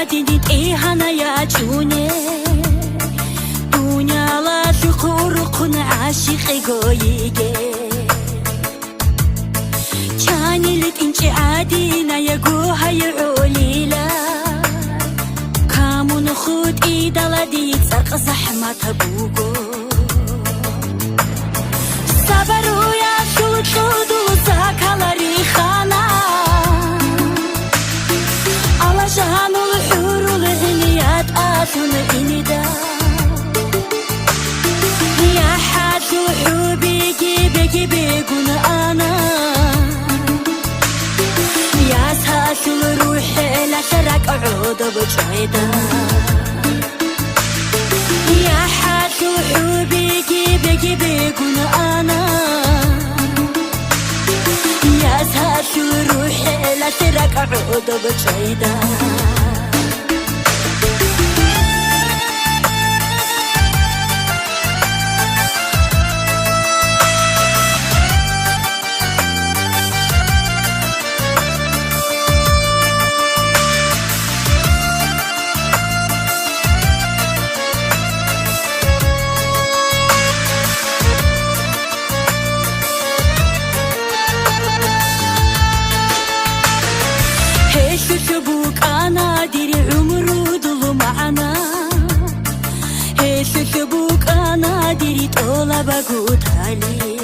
adini ihanaya cune Dünyala şukurukun aşık goyige Çanilik ince adinaya guhaya ulila Kamun khud idala dit sarq zahmata bugo Sabaruya şuludu sakalari khana Alaşanul hurul niyat atun inida Ya hadu hubi gibi begun ana Ya saşul ruhi la şarak uda bçayda Ya hadu hubi gibi begun ana Ya saşul ruhi la şarak uda bçayda شبوك أنا ديري عمرو ضلو معنا هيش شبوك أنا ديري طولة بقوت علي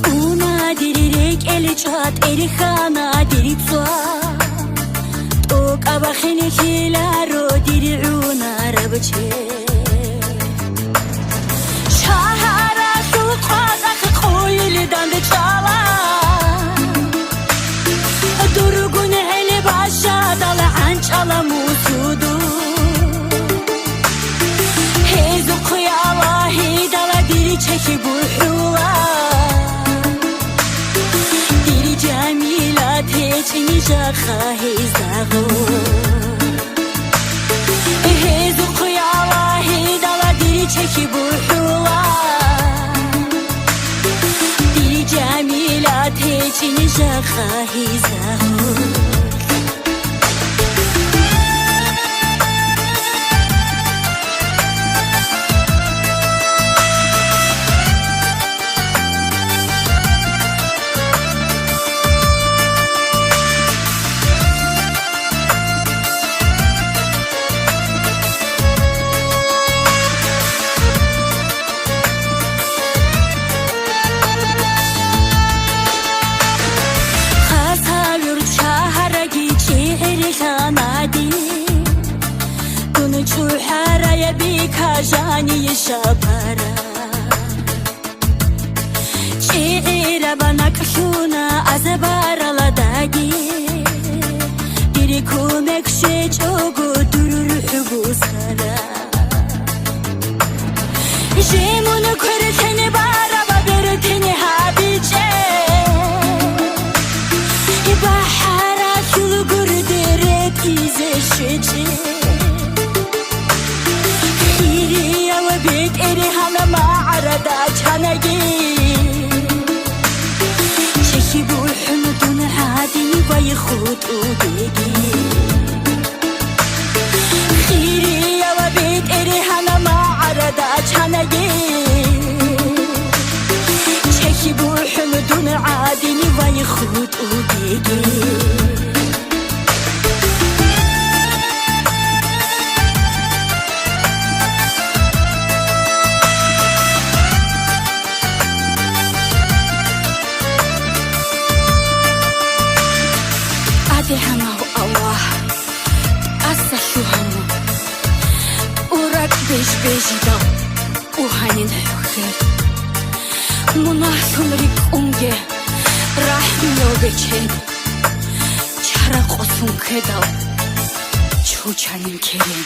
تقونا ديري ريك إلي جات إلي خانا ديري بصوا توك أبخيني شيلارو ديري عونا ربتشي شهارة سوق خازق خوي لدان بتشالا Durgun hele başa dalan çalamusudu Hezu kıyalahi dala diri çeki burhula Diri cemila teçini şakha hezahu Hezu kıyalahi dala diri çeki burhula Diri cemila teçini şakha hezahu Çuharaya bir kajani şapara Çiğira bana kşuna azabara dagi Diri kumek şey çoğu durur bu sara Jemunu kırteni baraba berteni habice Bahara şulgur deret izeşici بيت إري هلا ما عردا جانجي شكي بوحن دون عادي ويخوت وديجي خيري يا بيت إري هلا ما عردا جانجي شكي بوحن دون عادي ويخوت وديجي همه الله أسا شو همو ورق بيجي دو وهانين خير مناسون ريك أمجي راح نو بيچين چرا قصون كدو چو چنين كرين